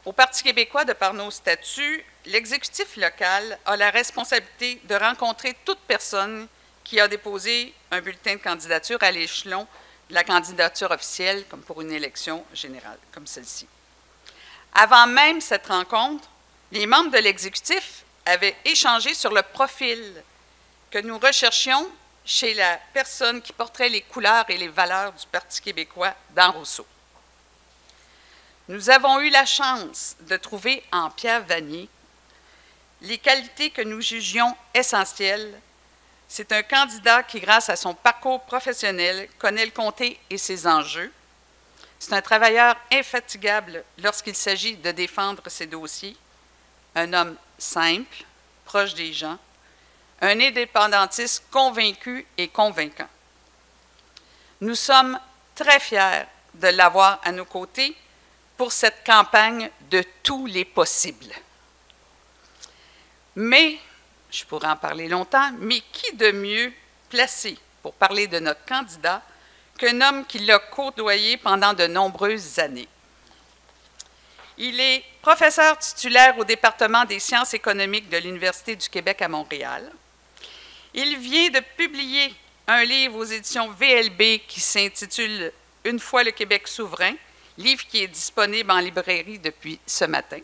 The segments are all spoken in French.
Au Parti québécois, de par nos statuts, l'exécutif local a la responsabilité de rencontrer toute personne qui a déposé un bulletin de candidature à l'échelon de la candidature officielle, comme pour une élection générale, comme celle-ci. Avant même cette rencontre, les membres de l'exécutif avaient échangé sur le profil que nous recherchions chez la personne qui porterait les couleurs et les valeurs du Parti québécois dans Rousseau. Nous avons eu la chance de trouver en Pierre Vanier les qualités que nous jugions essentielles. C'est un candidat qui, grâce à son parcours professionnel, connaît le comté et ses enjeux. C'est un travailleur infatigable lorsqu'il s'agit de défendre ses dossiers, un homme simple, proche des gens, un indépendantiste convaincu et convaincant. Nous sommes très fiers de l'avoir à nos côtés pour cette campagne de tous les possibles. Mais, je pourrais en parler longtemps, mais qui de mieux placé pour parler de notre candidat qu'un homme qui l'a côtoyé pendant de nombreuses années? Il est professeur titulaire au département des sciences économiques de l'Université du Québec à Montréal. Il vient de publier un livre aux éditions VLB qui s'intitule « Une fois le Québec souverain », livre qui est disponible en librairie depuis ce matin.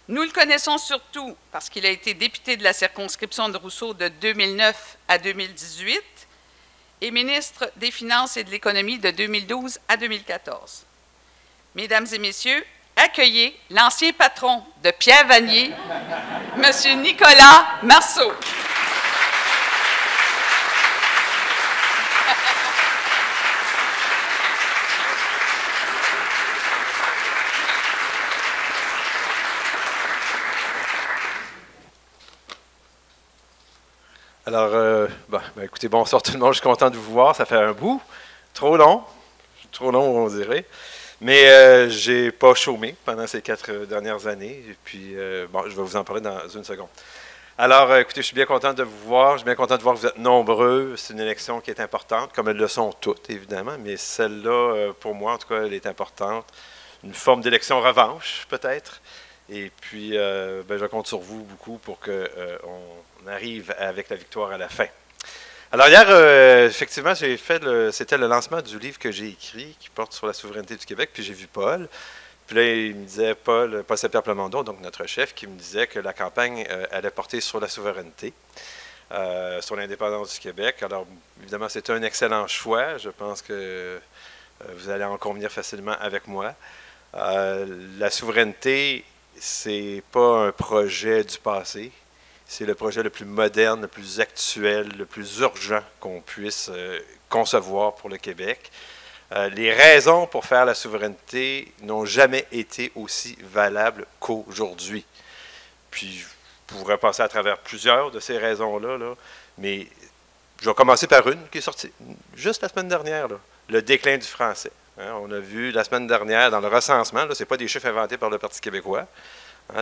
Nous le connaissons surtout parce qu'il a été député de la circonscription de Rousseau de 2009 à 2018 et ministre des Finances et de l'Économie de 2012 à 2014. Mesdames et messieurs, accueillez l'ancien patron de Pierre Vanier, M. Nicolas Marceau. Alors, écoutez, bonsoir tout le monde, je suis content de vous voir, ça fait un bout, trop long, on dirait, mais j'ai pas chômé pendant ces 4 dernières années, et puis, je vais vous en parler dans une seconde. Alors, écoutez, je suis bien content de vous voir, je suis bien content de voir que vous êtes nombreux, c'est une élection qui est importante, comme elles le sont toutes, évidemment, mais celle-là, pour moi, en tout cas, elle est importante, une forme d'élection revanche, peut-être. Et puis, je compte sur vous beaucoup pour qu'on arrive avec la victoire à la fin. Alors hier, effectivement, c'était le lancement du livre que j'ai écrit, qui porte sur la souveraineté du Québec, puis j'ai vu Paul. Puis là, il me disait, Paul Saint-Pierre Plamondon, donc notre chef, qui me disait que la campagne allait porter sur la souveraineté, sur l'indépendance du Québec. Alors, évidemment, c'est un excellent choix. Je pense que vous allez en convenir facilement avec moi. La souveraineté, c'est pas un projet du passé, c'est le projet le plus moderne, le plus actuel, le plus urgent qu'on puisse concevoir pour le Québec. Les raisons pour faire la souveraineté n'ont jamais été aussi valables qu'aujourd'hui. Puis, je pourrais passer à travers plusieurs de ces raisons-là, mais je vais commencer par une qui est sortie juste la semaine dernière, le déclin du français. On a vu la semaine dernière dans le recensement, ce n'est pas des chiffres inventés par le Parti québécois,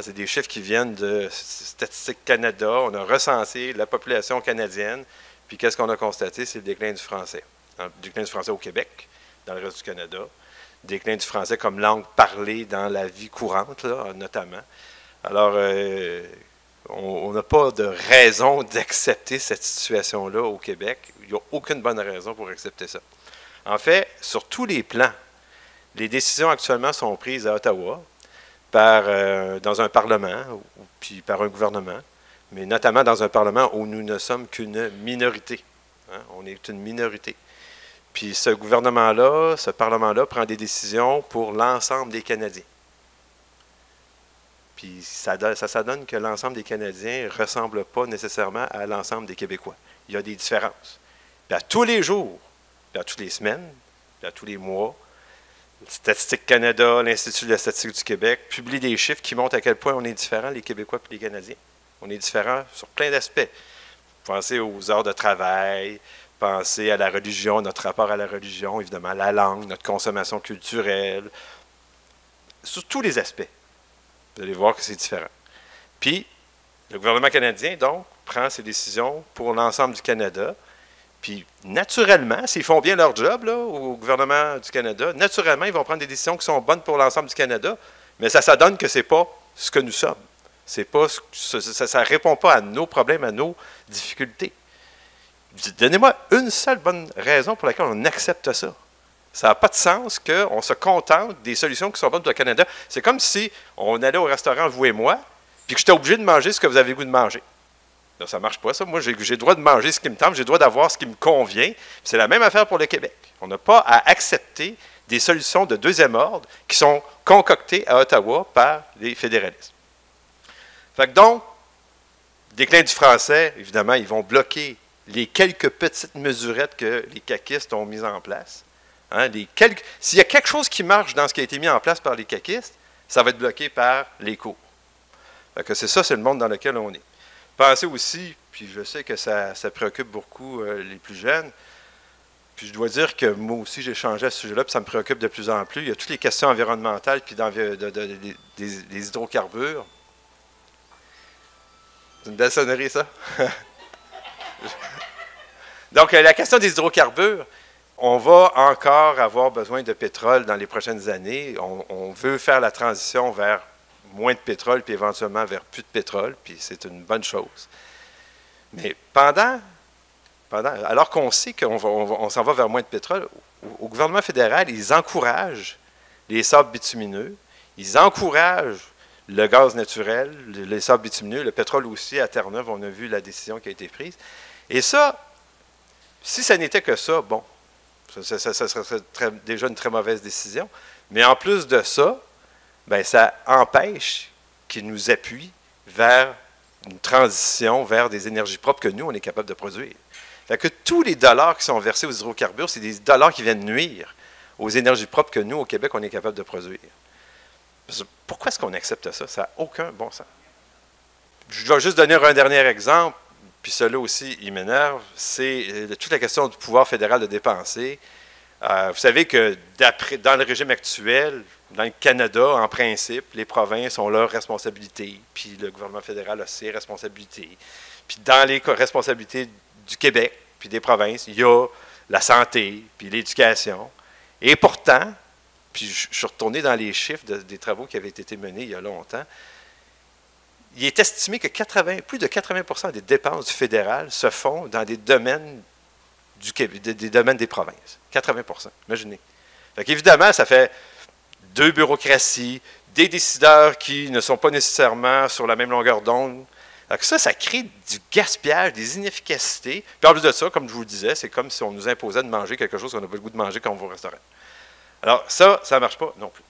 c'est des chiffres qui viennent de Statistique Canada. On a recensé la population canadienne, puis qu'est-ce qu'on a constaté? C'est le déclin du français. Le déclin du français au Québec, dans le reste du Canada, le déclin du français comme langue parlée dans la vie courante, notamment. Alors, on n'a pas de raison d'accepter cette situation-là au Québec. Il n'y a aucune bonne raison pour accepter ça. En fait, sur tous les plans, les décisions actuellement sont prises à Ottawa dans un Parlement, puis par un gouvernement, mais notamment dans un Parlement où nous ne sommes qu'une minorité. On est une minorité. Puis ce gouvernement-là, ce Parlement-là prend des décisions pour l'ensemble des Canadiens. Puis ça donne que l'ensemble des Canadiens ne ressemble pas nécessairement à l'ensemble des Québécois. Il y a des différences. Puis à tous les jours, puis à toutes les semaines, puis à tous les mois, Statistique Canada, l'Institut de la statistique du Québec publie des chiffres qui montrent à quel point on est différents, les Québécois et les Canadiens. On est différents sur plein d'aspects. Pensez aux heures de travail, pensez à la religion, notre rapport à la religion, évidemment, la langue, notre consommation culturelle, sur tous les aspects. Vous allez voir que c'est différent. Puis, le gouvernement canadien, donc, prend ses décisions pour l'ensemble du Canada. Puis, naturellement, s'ils font bien leur job là, au gouvernement du Canada, naturellement, ils vont prendre des décisions qui sont bonnes pour l'ensemble du Canada, Mais ça donne que ce n'est pas ce que nous sommes. Ça ne répond pas à nos problèmes, à nos difficultés. Donnez-moi une seule bonne raison pour laquelle on accepte ça. Ça n'a pas de sens qu'on se contente des solutions qui sont bonnes pour le Canada. C'est comme si on allait au restaurant, vous et moi, puis que j'étais obligé de manger ce que vous avez le goût de manger. Là, ça ne marche pas, ça. Moi, j'ai le droit de manger ce qui me tente, j'ai le droit d'avoir ce qui me convient. C'est la même affaire pour le Québec. On n'a pas à accepter des solutions de deuxième ordre qui sont concoctées à Ottawa par les fédéralistes. Fait que donc, déclin du français, évidemment, ils vont bloquer les quelques petites mesurettes que les caquistes ont mises en place. Hein, s'il y a quelque chose qui marche dans ce qui a été mis en place par les caquistes, ça va être bloqué par les cours. Fait que c'est le monde dans lequel on est. Pensez aussi, puis je sais que ça préoccupe beaucoup les plus jeunes, puis je dois dire que moi aussi j'ai changé à ce sujet-là, puis ça me préoccupe de plus en plus. Il y a toutes les questions environnementales, puis des hydrocarbures. C'est une belle sonnerie, ça? Donc, la question des hydrocarbures, on va encore avoir besoin de pétrole dans les prochaines années. On veut faire la transition vers moins de pétrole, puis éventuellement vers plus de pétrole, puis c'est une bonne chose. Mais alors qu'on sait qu'on s'en va vers moins de pétrole, au gouvernement fédéral, ils encouragent les sables bitumineux, ils encouragent le gaz naturel, les sables bitumineux, le pétrole aussi, à Terre-Neuve, on a vu la décision qui a été prise. Et ça, si ça n'était que ça, bon, ça serait déjà une très mauvaise décision. Mais en plus de ça, bien, ça empêche qu'ils nous appuient vers une transition vers des énergies propres que nous, on est capable de produire. Fait que tous les dollars qui sont versés aux hydrocarbures, c'est des dollars qui viennent nuire aux énergies propres que nous, au Québec, on est capable de produire. Pourquoi est-ce qu'on accepte ça? Ça n'a aucun bon sens. Je dois juste donner un dernier exemple, puis celui-là aussi, il m'énerve, c'est toute la question du pouvoir fédéral de dépenser. Vous savez que dans le régime actuel, dans le Canada, en principe, les provinces ont leurs responsabilités, puis le gouvernement fédéral a ses responsabilités. Puis dans les responsabilités du Québec, puis des provinces, il y a la santé, puis l'éducation. Et pourtant, puis je suis retourné dans les chiffres des travaux qui avaient été menés il y a longtemps, il est estimé que plus de 80% des dépenses du fédéral se font dans des domaines des domaines des provinces. 80%, imaginez. Fait qu'évidemment, ça fait deux bureaucraties, des décideurs qui ne sont pas nécessairement sur la même longueur d'onde. Ça crée du gaspillage, des inefficacités. Puis en plus de ça, comme je vous le disais, c'est comme si on nous imposait de manger quelque chose qu'on n'a pas le goût de manger quand on va au restaurant. Alors ça ne marche pas non plus.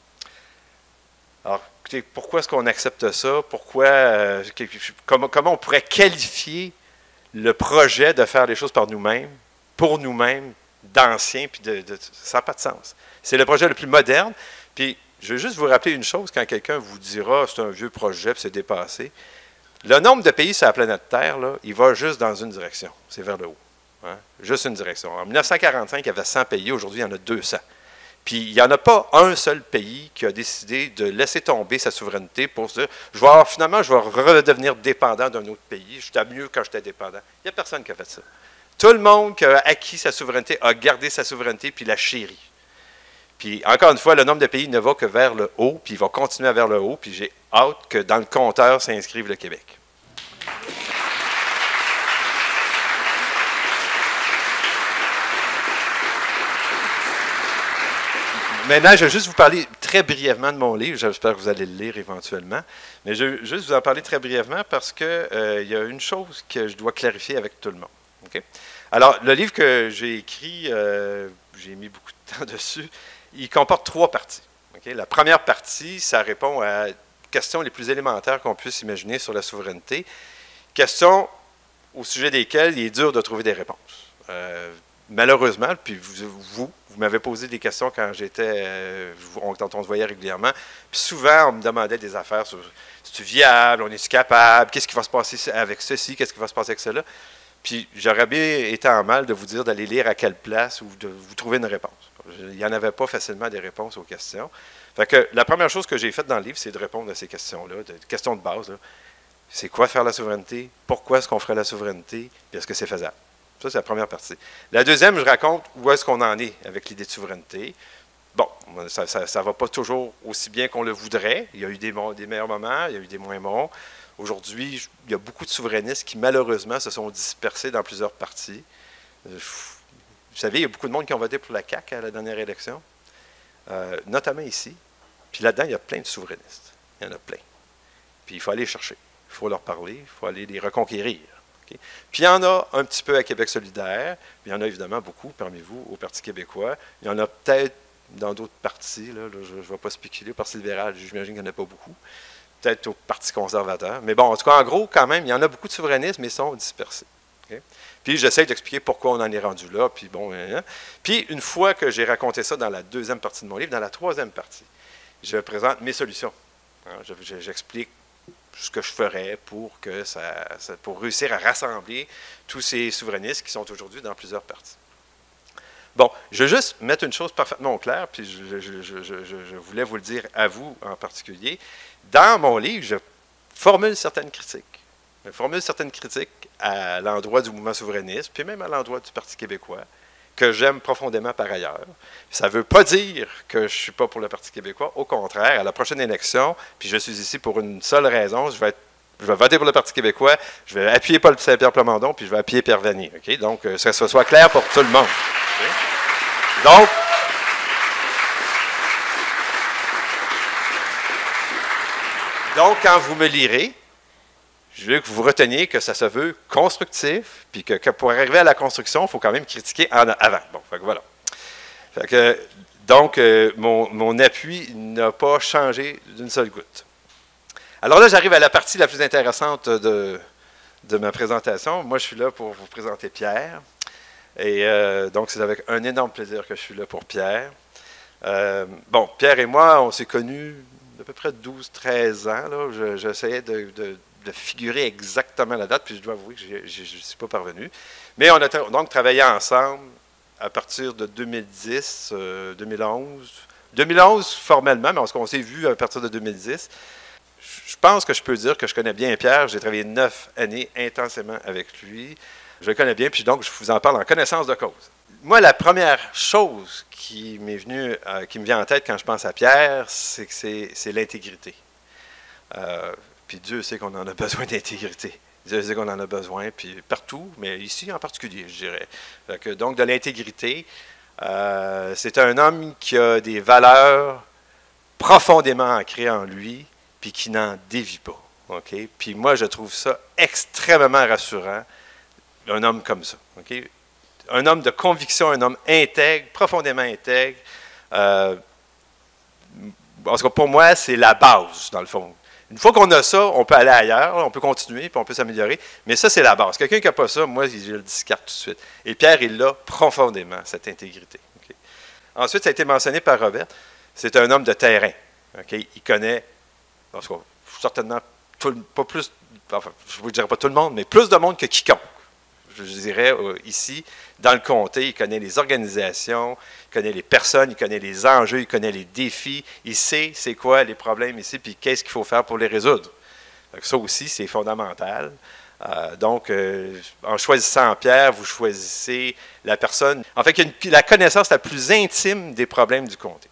Alors, écoutez, pourquoi est-ce qu'on accepte ça? Comment on pourrait qualifier le projet de faire les choses par nous-mêmes, pour nous-mêmes, d'anciens, puis ça n'a pas de sens. C'est le projet le plus moderne. Puis, je veux juste vous rappeler une chose, quand quelqu'un vous dira « c'est un vieux projet, puis c'est dépassé », le nombre de pays sur la planète Terre, là, il va juste dans une direction, c'est vers le haut. Hein? Juste une direction. En 1945, il y avait 100 pays, aujourd'hui, il y en a 200. Puis, il n'y en a pas un seul pays qui a décidé de laisser tomber sa souveraineté pour se dire finalement, je vais redevenir dépendant d'un autre pays. J'étais mieux quand j'étais dépendant. Il n'y a personne qui a fait ça. Tout le monde qui a acquis sa souveraineté a gardé sa souveraineté puis la chérit. Puis, encore une fois, le nombre de pays ne va que vers le haut, puis il va continuer vers le haut, puis j'ai hâte que dans le compteur s'inscrive le Québec. Maintenant, je vais juste vous parler très brièvement de mon livre. J'espère que vous allez le lire éventuellement. Mais je vais juste vous en parler très brièvement parce qu'il y a une chose que je dois clarifier avec tout le monde. Okay? Alors, le livre que j'ai écrit, j'ai mis beaucoup de temps dessus, il comporte 3 parties. Okay? La première partie, ça répond à questions les plus élémentaires qu'on puisse imaginer sur la souveraineté. Questions au sujet desquelles il est dur de trouver des réponses. Malheureusement, puis vous m'avez posé des questions quand on se voyait régulièrement, puis souvent on me demandait des affaires sur c'est-tu viable, on est-tu capable, qu'est-ce qui va se passer avec ceci, qu'est-ce qui va se passer avec cela. Puis j'aurais bien été en mal de vous dire d'aller lire à quelle place ou de vous trouver une réponse. Il n'y en avait pas facilement des réponses aux questions. Fait que la première chose que j'ai faite dans le livre, c'est de répondre à ces questions-là, des questions de base. Là. C'est quoi faire la souveraineté? Pourquoi est-ce qu'on ferait la souveraineté? Puis est-ce que c'est faisable? Ça, c'est la première partie. La deuxième, je raconte où est-ce qu'on en est avec l'idée de souveraineté. bon, ça ne va pas toujours aussi bien qu'on le voudrait. Il y a eu des meilleurs moments, il y a eu des moins bons. Aujourd'hui, il y a beaucoup de souverainistes qui, malheureusement, se sont dispersés dans plusieurs partis. Vous savez, il y a beaucoup de monde qui ont voté pour la CAQ à la dernière élection, notamment ici. Puis là-dedans, il y a plein de souverainistes. Il y en a plein. Puis il faut aller les chercher. Il faut leur parler, il faut aller les reconquérir. Okay? Puis il y en a un petit peu à Québec solidaire, puis il y en a évidemment beaucoup parmi vous au Parti québécois. Il y en a peut-être dans d'autres partis, là, je ne vais pas spéculer, au Parti libéral, j'imagine qu'il n'y en a pas beaucoup. Peut-être au Parti conservateur. Mais bon, en tout cas, en gros, quand même, il y en a beaucoup de souverainistes, mais ils sont dispersés. Okay? Puis j'essaie d'expliquer pourquoi on en est rendu là. Puis bon, Puis une fois que j'ai raconté ça dans la deuxième partie de mon livre, dans la troisième partie, je présente mes solutions. Hein, j'explique ce que je ferais pour réussir à rassembler tous ces souverainistes qui sont aujourd'hui dans plusieurs partis. Bon, je veux juste mettre une chose parfaitement au clair, puis je voulais vous le dire à vous en particulier. Dans mon livre, je formule certaines critiques. Je formule certaines critiques à l'endroit du mouvement souverainiste, puis même à l'endroit du Parti québécois, que j'aime profondément par ailleurs. Ça ne veut pas dire que je ne suis pas pour le Parti québécois. Au contraire, à la prochaine élection, puis je suis ici pour une seule raison, je vais voter pour le Parti québécois, je vais appuyer Paul Saint-Pierre Plamondon, puis je vais appuyer Pierre Vanier. Okay? Donc, que ce soit clair pour tout le monde. Okay? Donc, quand vous me lirez, je veux que vous reteniez que ça se veut constructif, puis que pour arriver à la construction, il faut quand même critiquer en avant. Bon, fait que voilà. Fait que, donc, mon appui n'a pas changé d'une seule goutte. Alors là, j'arrive à la partie la plus intéressante de ma présentation. Moi, je suis là pour vous présenter Pierre. Et donc, c'est avec un énorme plaisir que je suis là pour Pierre. Bon, Pierre et moi, on s'est connus à peu près 12-13 ans. J'essayais de figurer exactement la date, puis je dois avouer que je ne suis pas parvenu. Mais on a donc travaillé ensemble à partir de 2010, 2011. 2011 formellement, mais on s'est vu à partir de 2010. Je pense que je peux dire que je connais bien Pierre. J'ai travaillé 9 années intensément avec lui. Je le connais bien, puis donc je vous en parle en connaissance de cause. Moi, la première chose qui me vient en tête quand je pense à Pierre, c'est que c'est l'intégrité. Puis Dieu sait qu'on en a besoin d'intégrité. Dieu sait qu'on en a besoin, puis partout, mais ici en particulier, je dirais. Donc, de l'intégrité, c'est un homme qui a des valeurs profondément ancrées en lui, puis qui n'en dévie pas. Okay? Puis moi, je trouve ça extrêmement rassurant, un homme comme ça. Okay? Un homme de conviction, un homme intègre, profondément intègre. En tout cas, pour moi, c'est la base, dans le fond. Une fois qu'on a ça, on peut aller ailleurs, on peut continuer, puis on peut s'améliorer. Mais ça, c'est la base. Quelqu'un qui n'a pas ça, moi, je le discarte tout de suite. Et Pierre, il l'a profondément, cette intégrité. Okay? Ensuite, ça a été mentionné par Robert, c'est un homme de terrain. Okay? Il connaît, en tout cas, certainement, pas plus, enfin, je ne vous dirais pas tout le monde, mais plus de monde que quiconque. Je dirais ici, dans le comté, il connaît les organisations, il connaît les personnes, il connaît les enjeux, il connaît les défis, il sait c'est quoi les problèmes ici, puis qu'est-ce qu'il faut faire pour les résoudre. Donc ça aussi, c'est fondamental. Donc, en choisissant Pierre, vous choisissez la personne, en fait, qui a la connaissance la plus intime des problèmes du comté.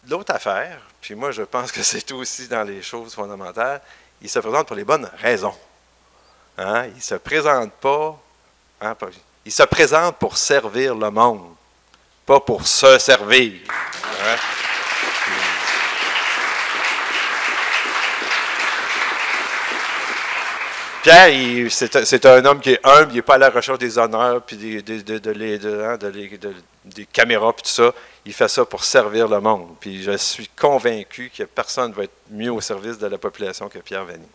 L'autre affaire, puis moi je pense que c'est aussi dans les choses fondamentales, il se présente pour les bonnes raisons. Hein? Il ne se présente pas... Hein, il se présente pour servir le monde, pas pour se servir. Hein? Pierre, c'est un homme qui est humble, il n'est pas à la recherche des honneurs, puis des caméras, puis tout ça. Il fait ça pour servir le monde. Puis je suis convaincu que personne ne va être mieux au service de la population que Pierre Vanier.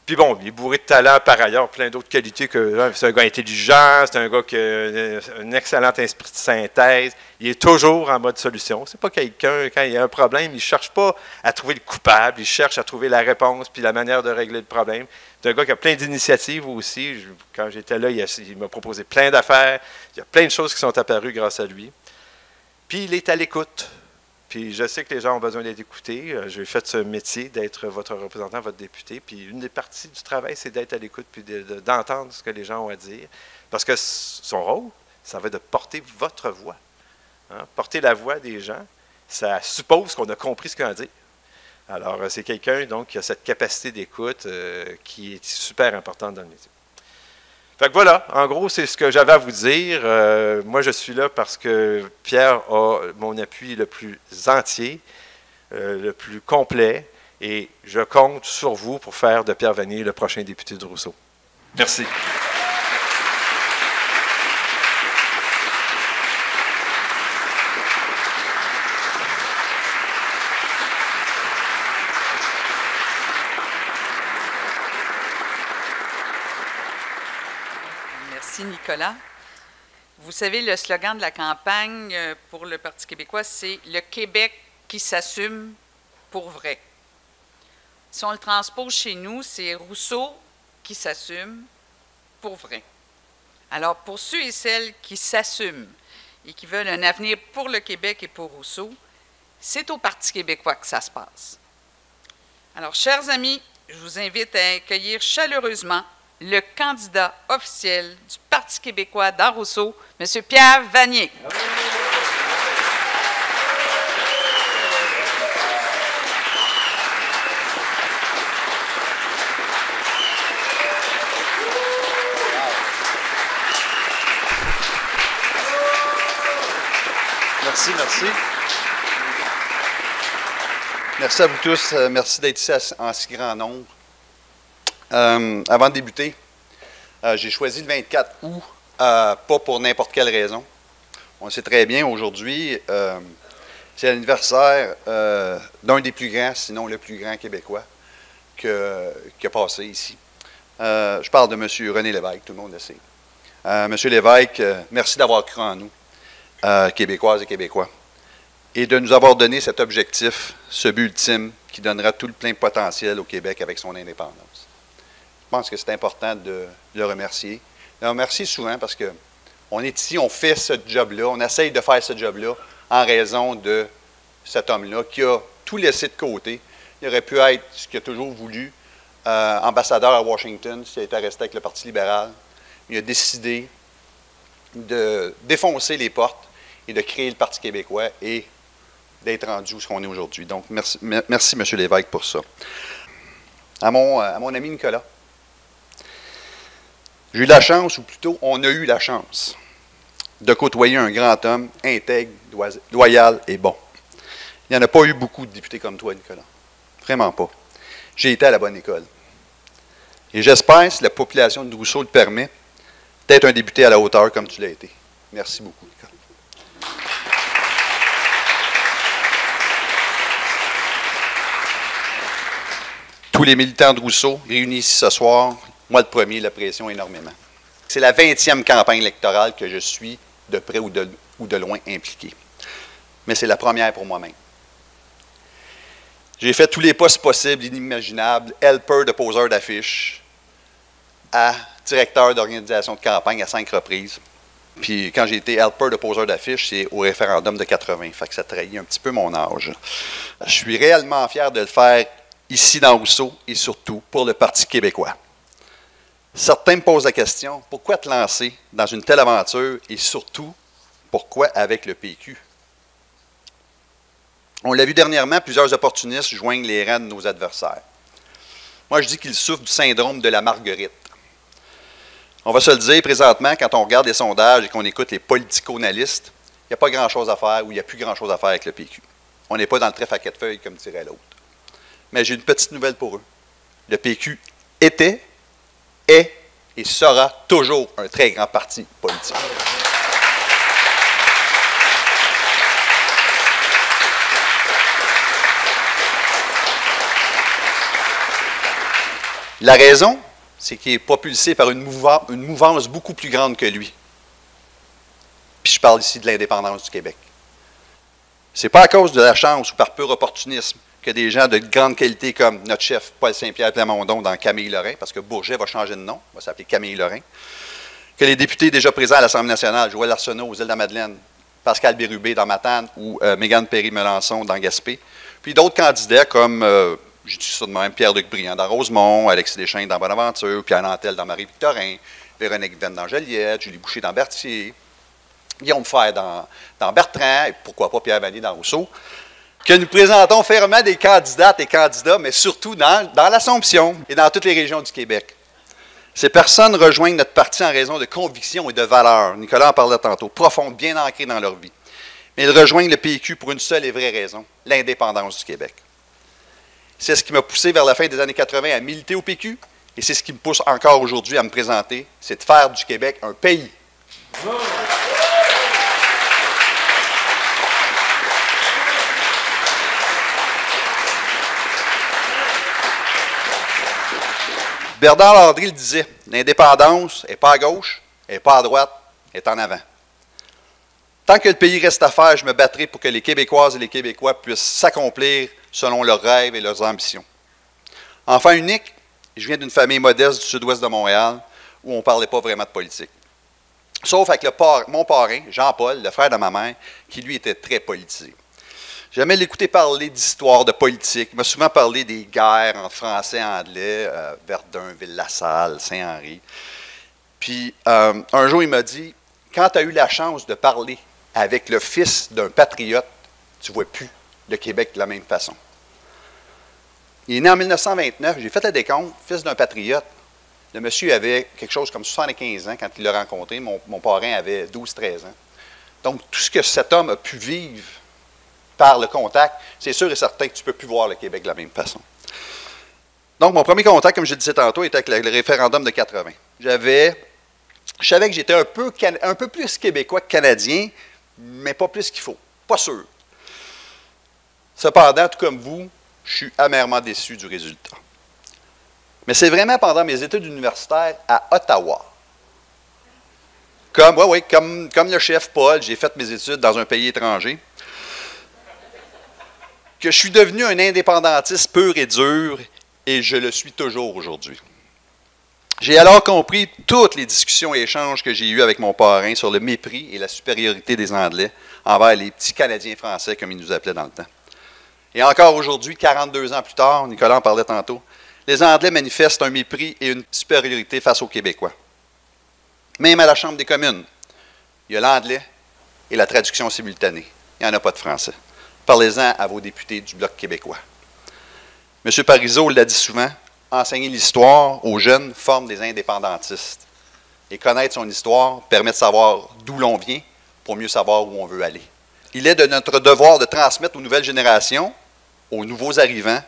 Puis bon, il est bourré de talent par ailleurs, plein d'autres qualités. C'est un gars intelligent, c'est un gars qui a un excellent esprit de synthèse. Il est toujours en mode solution. C'est pas quelqu'un, quand il y a un problème, il ne cherche pas à trouver le coupable, il cherche à trouver la réponse puis la manière de régler le problème. C'est un gars qui a plein d'initiatives aussi. Quand j'étais là, il m'a proposé plein d'affaires. Il y a plein de choses qui sont apparues grâce à lui. Puis il est à l'écoute. Puis je sais que les gens ont besoin d'être écoutés. J'ai fait ce métier d'être votre représentant, votre député. Puis une des parties du travail, c'est d'être à l'écoute puis d'entendre ce que les gens ont à dire. Parce que son rôle, ça va être de porter votre voix. Hein? Porter la voix des gens, ça suppose qu'on a compris ce qu'on a dit. Alors, c'est quelqu'un donc qui a cette capacité d'écoute qui est super importante dans le métier. Fait que voilà, en gros, c'est ce que j'avais à vous dire. Moi, je suis là parce que Pierre a mon appui le plus entier, le plus complet, et je compte sur vous pour faire de Pierre Vanier le prochain député de Rousseau. Merci. Merci, Nicolas. Vous savez, le slogan de la campagne pour le Parti québécois, c'est « Le Québec qui s'assume pour vrai ». Si on le transpose chez nous, c'est Rousseau qui s'assume pour vrai. Alors, pour ceux et celles qui s'assument et qui veulent un avenir pour le Québec et pour Rousseau, c'est au Parti québécois que ça se passe. Alors, chers amis, je vous invite à accueillir chaleureusement le candidat officiel du Parti québécois dans Rousseau, M. Pierre Vanier. Merci, merci. Merci à vous tous. Merci d'être ici en si grand nombre. Avant de débuter, j'ai choisi le 24 août, pas pour n'importe quelle raison. On sait très bien, aujourd'hui, c'est l'anniversaire d'un des plus grands, sinon le plus grand Québécois qui a passé ici. Je parle de M. René Lévesque, tout le monde le sait. M. Lévesque, merci d'avoir cru en nous, Québécoises et Québécois, et de nous avoir donné cet objectif, ce but ultime qui donnera tout le plein potentiel au Québec avec son indépendance. Je pense que c'est important de le remercier. Le remercier souvent parce qu'on est ici, on fait ce job-là, on essaye de faire ce job-là en raison de cet homme-là qui a tout laissé de côté. Il aurait pu être ce qu'il a toujours voulu, ambassadeur à Washington, s'il était resté avec le Parti libéral. Il a décidé de défoncer les portes et de créer le Parti québécois et d'être rendu où ce qu'on est aujourd'hui. Donc, merci, M. Lévesque, pour ça. À mon ami Nicolas, j'ai eu la chance, ou plutôt, on a eu la chance de côtoyer un grand homme intègre, loyal et bon. Il n'y en a pas eu beaucoup de députés comme toi, Nicolas. Vraiment pas. J'ai été à la bonne école. Et j'espère, si la population de Rousseau le permet, d'être un député à la hauteur comme tu l'as été. Merci beaucoup, Nicolas. Tous les militants de Rousseau réunis ici ce soir, moi le premier, l'apprécions énormément. C'est la 20e campagne électorale que je suis de près ou de loin impliqué. Mais c'est la première pour moi-même. J'ai fait tous les postes possibles, inimaginables, helper de poseur d'affiches, à directeur d'organisation de campagne à 5 reprises. Puis quand j'ai été helper de poseur d'affiches, c'est au référendum de 80. Fait que ça trahit un petit peu mon âge. Je suis réellement fier de le faire ici dans Rousseau et surtout pour le Parti québécois. Certains me posent la question, pourquoi te lancer dans une telle aventure et surtout, pourquoi avec le PQ? On l'a vu dernièrement, plusieurs opportunistes joignent les rangs de nos adversaires. Moi, je dis qu'ils souffrent du syndrome de la marguerite. On va se le dire présentement, quand on regarde les sondages et qu'on écoute les politico-analystes, il n'y a pas grand-chose à faire ou il n'y a plus grand-chose à faire avec le PQ. On n'est pas dans le trèfle à quatre feuilles, comme dirait l'autre. Mais j'ai une petite nouvelle pour eux. Le PQ était, est et sera toujours un très grand parti politique. La raison, c'est qu'il est propulsé par une mouvance beaucoup plus grande que lui. Puis je parle ici de l'indépendance du Québec. Ce n'est pas à cause de la chance ou par pur opportunisme que des gens de grande qualité comme notre chef Paul Saint-Pierre Plamondon dans Camille Lorrain, parce que Bourget va changer de nom, va s'appeler Camille Lorrain, que les députés déjà présents à l'Assemblée nationale, Joël Arsenault aux Îles-de-la-Madeleine, Pascal Bérubé dans Matane ou Mégane Perry-Melançon dans Gaspé, puis d'autres candidats comme, j'ai dit ça de même, Pierre-Luc Briand dans Rosemont, Alexis Deschênes dans Bonaventure, Pierre Nantel dans Marie-Victorin, Véronique Venn dans Joliette, Julie Boucher dans Berthier, Guillaume Fer dans Bertrand, et pourquoi pas Pierre Vanier dans Rousseau, que nous présentons fermement des candidates et candidats, mais surtout dans l'Assomption et dans toutes les régions du Québec. Ces personnes rejoignent notre parti en raison de convictions et de valeurs, Nicolas en parlait tantôt, profondes, bien ancrées dans leur vie. Mais ils rejoignent le PQ pour une seule et vraie raison, l'indépendance du Québec. C'est ce qui m'a poussé vers la fin des années 80 à militer au PQ, et c'est ce qui me pousse encore aujourd'hui à me présenter, c'est de faire du Québec un pays. Bernard Landry le disait, l'indépendance n'est pas à gauche, elle n'est pas à droite, elle est en avant. Tant que le pays reste à faire, je me battrai pour que les Québécoises et les Québécois puissent s'accomplir selon leurs rêves et leurs ambitions. Enfant unique, je viens d'une famille modeste du sud-ouest de Montréal où on ne parlait pas vraiment de politique. Sauf avec mon parrain, Jean-Paul, le frère de ma mère, qui lui était très politisé. J'aimais l'écouter parler d'histoire, de politique. Il m'a souvent parlé des guerres entre Français et Anglais, Verdun, Ville-la-Salle, Saint-Henri. Puis, un jour, il m'a dit, quand tu as eu la chance de parler avec le fils d'un patriote, tu ne vois plus le Québec de la même façon. Il est né en 1929, j'ai fait le décompte, fils d'un patriote. Le monsieur avait quelque chose comme 75 ans quand il l'a rencontré. Mon parrain avait 12-13 ans. Donc, tout ce que cet homme a pu vivre par le contact, c'est sûr et certain que tu ne peux plus voir le Québec de la même façon. Donc, mon premier contact, comme je le disais tantôt, était avec le référendum de 80. Je savais que j'étais un peu plus québécois que canadien, mais pas plus qu'il faut. Pas sûr. Cependant, tout comme vous, je suis amèrement déçu du résultat. Mais c'est vraiment pendant mes études universitaires à Ottawa. Comme le chef Paul, j'ai fait mes études dans un pays étranger, que je suis devenu un indépendantiste pur et dur, et je le suis toujours aujourd'hui. J'ai alors compris toutes les discussions et échanges que j'ai eus avec mon parrain sur le mépris et la supériorité des Anglais envers les petits Canadiens français, comme ils nous appelaient dans le temps. Et encore aujourd'hui, 42 ans plus tard, Nicolas en parlait tantôt, les Anglais manifestent un mépris et une supériorité face aux Québécois. Même à la Chambre des communes, il y a l'anglais et la traduction simultanée. Il n'y en a pas de français. Parlez-en à vos députés du Bloc québécois. M. Parizeau l'a dit souvent, enseigner l'histoire aux jeunes forme des indépendantistes. Et connaître son histoire permet de savoir d'où l'on vient pour mieux savoir où on veut aller. Il est de notre devoir de transmettre aux nouvelles générations, aux nouveaux arrivants,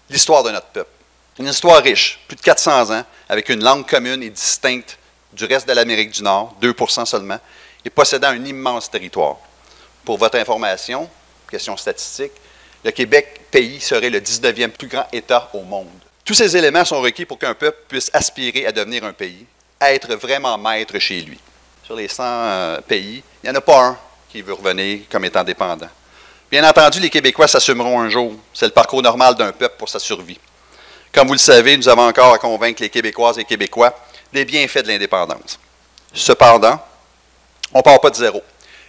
l'histoire de notre peuple. Une histoire riche, plus de 400 ans, avec une langue commune et distincte du reste de l'Amérique du Nord, 2% seulement, et possédant un immense territoire. Pour votre information, question statistique, le Québec, pays, serait le 19e plus grand État au monde. Tous ces éléments sont requis pour qu'un peuple puisse aspirer à devenir un pays, à être vraiment maître chez lui. Sur les 100 pays, il n'y en a pas un qui veut revenir comme étant dépendant. Bien entendu, les Québécois s'assumeront un jour. C'est le parcours normal d'un peuple pour sa survie. Comme vous le savez, nous avons encore à convaincre les Québécoises et Québécois des bienfaits de l'indépendance. Cependant, on ne part pas de zéro,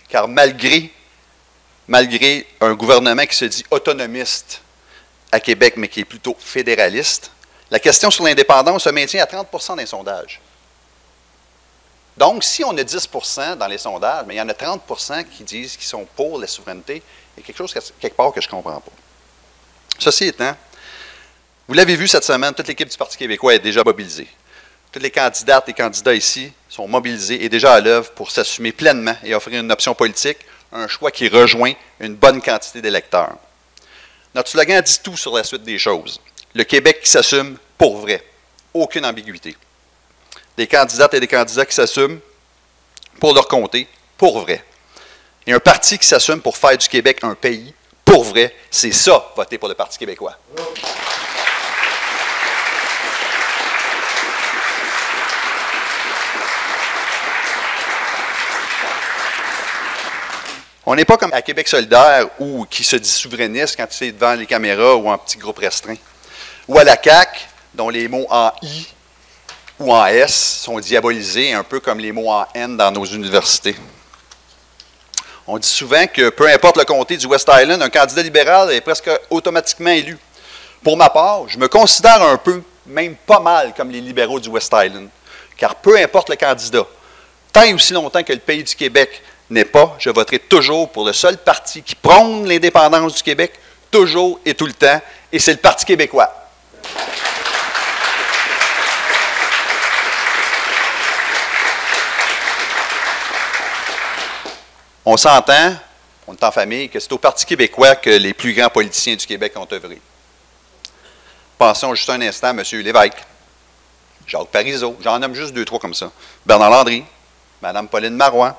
car malgré un gouvernement qui se dit autonomiste à Québec, mais qui est plutôt fédéraliste, la question sur l'indépendance se maintient à 30% dans les sondages. Donc, si on a 10% dans les sondages, mais il y en a 30% qui disent qu'ils sont pour la souveraineté, il y a quelque chose quelque part que je ne comprends pas. Ceci étant, vous l'avez vu cette semaine, toute l'équipe du Parti québécois est déjà mobilisée. Toutes les candidates et candidats ici sont mobilisés et déjà à l'œuvre pour s'assumer pleinement et offrir une option politique, un choix qui rejoint une bonne quantité d'électeurs. Notre slogan dit tout sur la suite des choses. Le Québec qui s'assume pour vrai. Aucune ambiguïté. Des candidates et des candidats qui s'assument pour leur comté, pour vrai. Et un parti qui s'assume pour faire du Québec un pays, pour vrai, c'est ça, voter pour le Parti québécois. On n'est pas comme à Québec solidaire ou qui se dit souverainiste quand c'est devant les caméras ou en petit groupe restreint. Ou à la CAQ, dont les mots en I ou en S sont diabolisés, un peu comme les mots en N dans nos universités. On dit souvent que peu importe le comté du West Island, un candidat libéral est presque automatiquement élu. Pour ma part, je me considère un peu, même pas mal, comme les libéraux du West Island, car peu importe le candidat, tant et aussi longtemps que le pays du Québec n'est pas « Je voterai toujours pour le seul parti qui prône l'indépendance du Québec, toujours et tout le temps, et c'est le Parti québécois. » On s'entend, on est en famille, que c'est au Parti québécois que les plus grands politiciens du Québec ont œuvré. Pensons juste un instant à M. Lévesque, Jacques Parizeau, j'en nomme juste 2-3 comme ça, Bernard Landry, Mme Pauline Marois,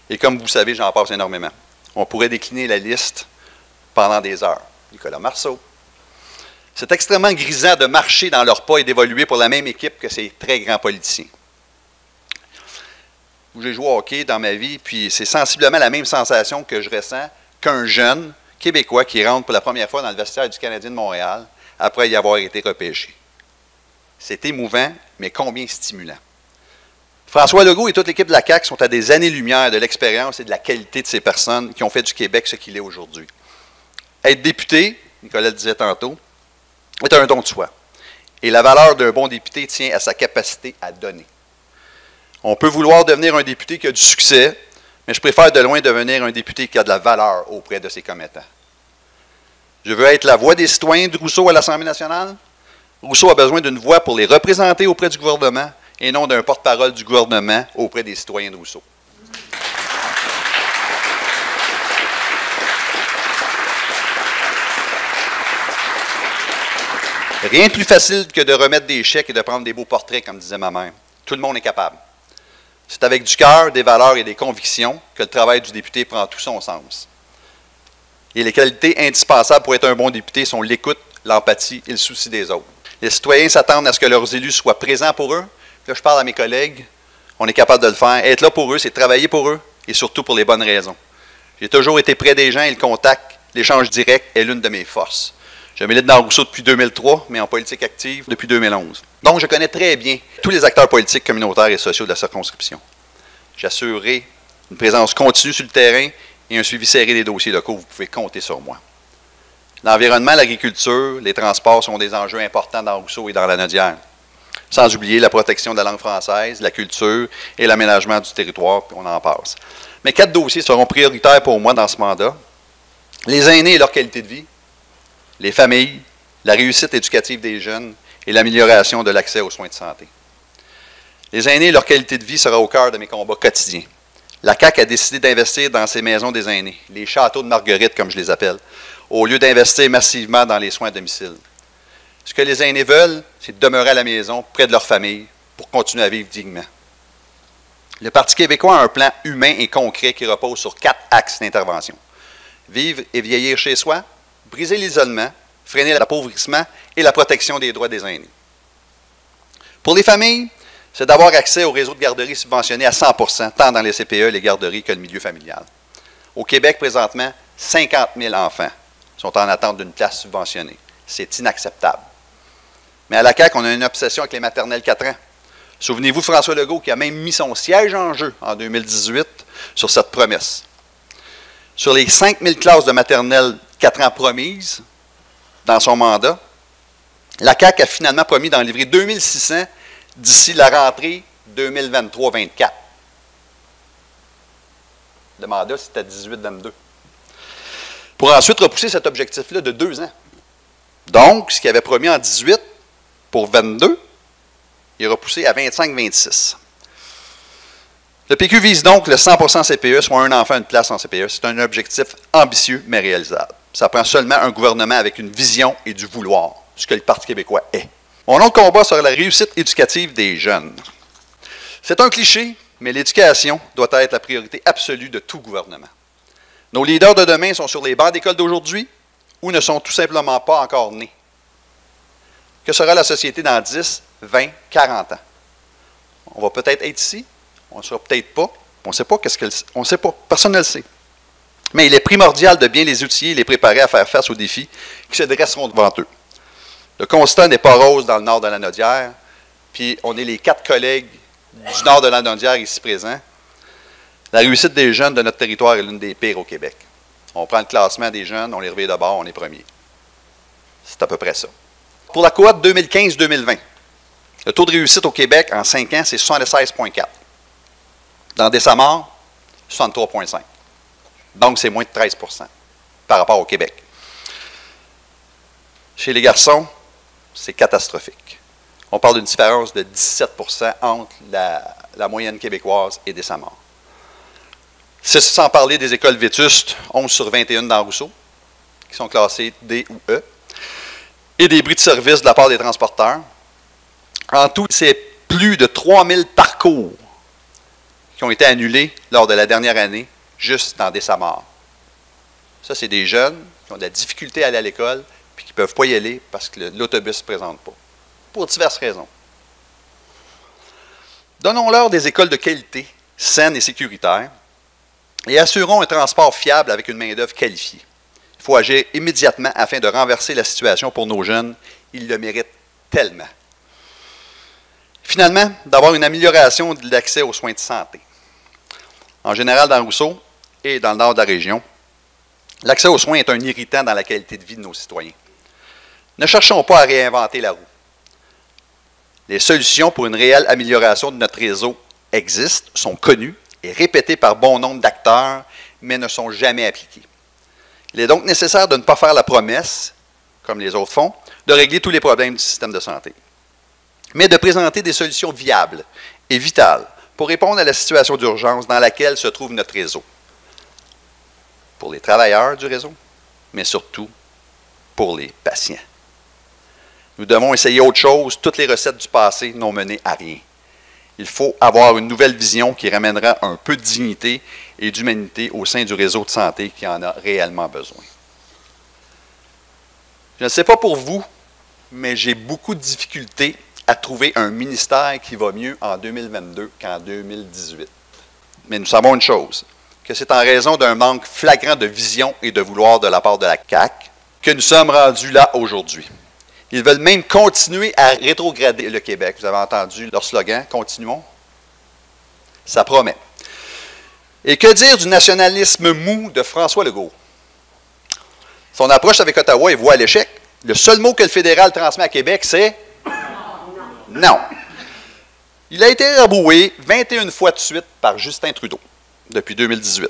et comme vous savez, j'en passe énormément. On pourrait décliner la liste pendant des heures. Nicolas Marceau. C'est extrêmement grisant de marcher dans leurs pas et d'évoluer pour la même équipe que ces très grands politiciens. J'ai joué au hockey dans ma vie, puis c'est sensiblement la même sensation que je ressens qu'un jeune Québécois qui rentre pour la première fois dans le vestiaire du Canadien de Montréal après y avoir été repêché. C'est émouvant, mais combien stimulant. François Legault et toute l'équipe de la CAQ sont à des années-lumière de l'expérience et de la qualité de ces personnes qui ont fait du Québec ce qu'il est aujourd'hui. Être député, Nicolas le disait tantôt, est un don de soi. Et la valeur d'un bon député tient à sa capacité à donner. On peut vouloir devenir un député qui a du succès, mais je préfère de loin devenir un député qui a de la valeur auprès de ses commettants. Je veux être la voix des citoyens de Rousseau à l'Assemblée nationale. Rousseau a besoin d'une voix pour les représenter auprès du gouvernement et non d'un porte-parole du gouvernement auprès des citoyens de Rousseau. Rien de plus facile que de remettre des chèques et de prendre des beaux portraits, comme disait ma mère. Tout le monde est capable. C'est avec du cœur, des valeurs et des convictions que le travail du député prend tout son sens. Et les qualités indispensables pour être un bon député sont l'écoute, l'empathie et le souci des autres. Les citoyens s'attendent à ce que leurs élus soient présents pour eux. Là, je parle à mes collègues. On est capable de le faire. Être là pour eux, c'est travailler pour eux et surtout pour les bonnes raisons. J'ai toujours été près des gens et le contact, l'échange direct est l'une de mes forces. Je milite dans Rousseau depuis 2003, mais en politique active depuis 2011. Donc, je connais très bien tous les acteurs politiques, communautaires et sociaux de la circonscription. J'assurerai une présence continue sur le terrain et un suivi serré des dossiers locaux. Vous pouvez compter sur moi. L'environnement, l'agriculture, les transports sont des enjeux importants dans Rousseau et dans la Nodière. Sans oublier la protection de la langue française, la culture et l'aménagement du territoire, puis on en passe. Mais 4 dossiers seront prioritaires pour moi dans ce mandat. Les aînés et leur qualité de vie, les familles, la réussite éducative des jeunes et l'amélioration de l'accès aux soins de santé. Les aînés et leur qualité de vie sera au cœur de mes combats quotidiens. La CAQ a décidé d'investir dans ces maisons des aînés, les châteaux de Marguerite, comme je les appelle, au lieu d'investir massivement dans les soins à domicile. Ce que les aînés veulent, c'est de demeurer à la maison, près de leur famille, pour continuer à vivre dignement. Le Parti québécois a un plan humain et concret qui repose sur 4 axes d'intervention. Vivre et vieillir chez soi, briser l'isolement, freiner l'appauvrissement et la protection des droits des aînés. Pour les familles, c'est d'avoir accès au réseau de garderies subventionné à 100%, tant dans les CPE, les garderies que le milieu familial. Au Québec, présentement, 50 000 enfants sont en attente d'une place subventionnée. C'est inacceptable. Mais à la CAQ, on a une obsession avec les maternelles 4 ans. Souvenez-vous de François Legault qui a même mis son siège en jeu en 2018 sur cette promesse. Sur les 5 000 classes de maternelle 4 ans promises dans son mandat, la CAQ a finalement promis d'en livrer 2600 d'ici la rentrée 2023-24. Le mandat, c'était 18-22. Pour ensuite repousser cet objectif-là de 2 ans. Donc, ce qu'il avait promis en 18 pour 22, il est repoussé à 25-26. Le PQ vise donc le 100% CPE, soit un enfant, une place en CPE. C'est un objectif ambitieux, mais réalisable. Ça prend seulement un gouvernement avec une vision et du vouloir, ce que le Parti québécois est. Mon autre combat sera la réussite éducative des jeunes. C'est un cliché, mais l'éducation doit être la priorité absolue de tout gouvernement. Nos leaders de demain sont sur les bancs d'école d'aujourd'hui ou ne sont tout simplement pas encore nés. Que sera la société dans 10, 20, 40 ans? On va peut-être être ici, on ne sera peut-être pas, on ne sait pas on ne sait pas, personne ne le sait. Mais il est primordial de bien les outiller et les préparer à faire face aux défis qui se dresseront devant eux. Le constat n'est pas rose dans le nord de la Nodière, puis on est les 4 collègues du nord de la Nodière ici présents. La réussite des jeunes de notre territoire est l'une des pires au Québec. On prend le classement des jeunes, on les revient de bord, on est premier. C'est à peu près ça. Pour la cohorte 2015-2020, le taux de réussite au Québec en 5 ans, c'est 76,4. Dans Dessamare, 63,5. Donc, c'est moins de 13 % par rapport au Québec. Chez les garçons, c'est catastrophique. On parle d'une différence de 17 % entre la moyenne québécoise et des SAMAR. C'est sans parler des écoles vétustes, 11 sur 21 dans Rousseau, qui sont classées D ou E, et des bris de service de la part des transporteurs. En tout, c'est plus de 3000 parcours qui ont été annulés lors de la dernière année, juste dans des SAMAR. Ça, c'est des jeunes qui ont de la difficulté à aller à l'école puis qui ne peuvent pas y aller parce que l'autobus ne se présente pas, pour diverses raisons. Donnons-leur des écoles de qualité, saines et sécuritaires, et assurons un transport fiable avec une main-d'œuvre qualifiée. Il faut agir immédiatement afin de renverser la situation pour nos jeunes. Ils le méritent tellement. Finalement, d'avoir une amélioration de l'accès aux soins de santé. En général, dans Rousseau et dans le nord de la région, l'accès aux soins est un irritant dans la qualité de vie de nos citoyens. Ne cherchons pas à réinventer la roue. Les solutions pour une réelle amélioration de notre réseau existent, sont connues et répétées par bon nombre d'acteurs, mais ne sont jamais appliquées. Il est donc nécessaire de ne pas faire la promesse, comme les autres font, de régler tous les problèmes du système de santé, mais de présenter des solutions viables et vitales pour répondre à la situation d'urgence dans laquelle se trouve notre réseau. Pour les travailleurs du réseau, mais surtout pour les patients. Nous devons essayer autre chose. Toutes les recettes du passé n'ont mené à rien. Il faut avoir une nouvelle vision qui ramènera un peu de dignité et d'humanité au sein du réseau de santé qui en a réellement besoin. Je ne sais pas pour vous, mais j'ai beaucoup de difficultés à trouver un ministère qui va mieux en 2022 qu'en 2018. Mais nous savons une chose, que c'est en raison d'un manque flagrant de vision et de vouloir de la part de la CAQ que nous sommes rendus là aujourd'hui. Ils veulent même continuer à rétrograder le Québec. Vous avez entendu leur slogan, « Continuons ». Ça promet. Et que dire du nationalisme mou de François Legault? Son approche avec Ottawa est vouée à l'échec. Le seul mot que le fédéral transmet à Québec, c'est « non ». Il a été rabroué 21 fois de suite par Justin Trudeau depuis 2018.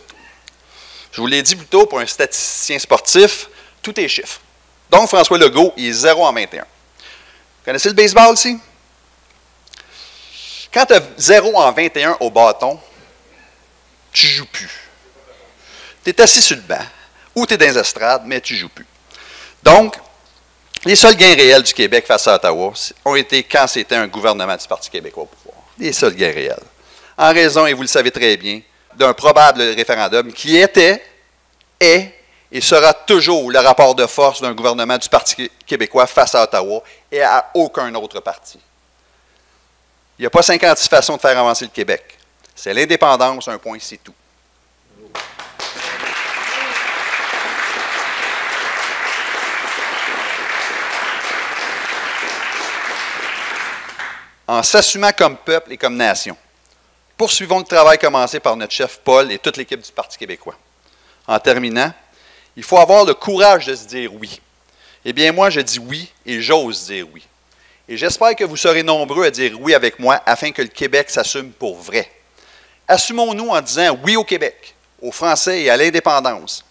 Je vous l'ai dit plus tôt, pour un statisticien sportif, tout est chiffre. Donc, François Legault, il est 0 en 21. Vous connaissez le baseball ici? Quand tu as 0 en 21 au bâton, tu ne joues plus. Tu es assis sur le banc, ou tu es dans les estrades, mais tu ne joues plus. Donc, les seuls gains réels du Québec face à Ottawa ont été quand c'était un gouvernement du Parti québécois au pouvoir. Les seuls gains réels. En raison, et vous le savez très bien, d'un probable référendum qui était, est et sera toujours le rapport de force d'un gouvernement du Parti québécois face à Ottawa et à aucun autre parti. Il n'y a pas 56 façons de faire avancer le Québec. C'est l'indépendance, un point, c'est tout. En s'assumant comme peuple et comme nation, poursuivons le travail commencé par notre chef Paul et toute l'équipe du Parti québécois. En terminant, il faut avoir le courage de se dire oui. Eh bien, moi, je dis oui et j'ose dire oui. Et j'espère que vous serez nombreux à dire oui avec moi afin que le Québec s'assume pour vrai. Assumons-nous en disant oui au Québec, aux Français et à l'indépendance.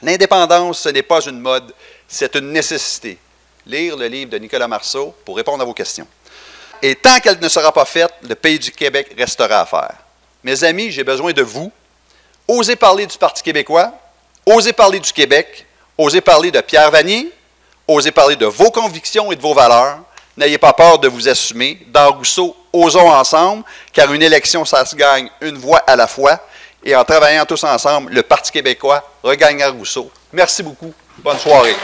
L'indépendance, ce n'est pas une mode, c'est une nécessité. Lire le livre de Nicolas Marceau pour répondre à vos questions. Et tant qu'elle ne sera pas faite, le pays du Québec restera à faire. Mes amis, j'ai besoin de vous. Osez parler du Parti québécois. Osez parler du Québec, osez parler de Pierre Vanier, osez parler de vos convictions et de vos valeurs. N'ayez pas peur de vous assumer. Dans Rousseau, osons ensemble, car une élection, ça se gagne une voix à la fois. Et en travaillant tous ensemble, le Parti québécois regagnera Rousseau. Merci beaucoup. Bonne soirée.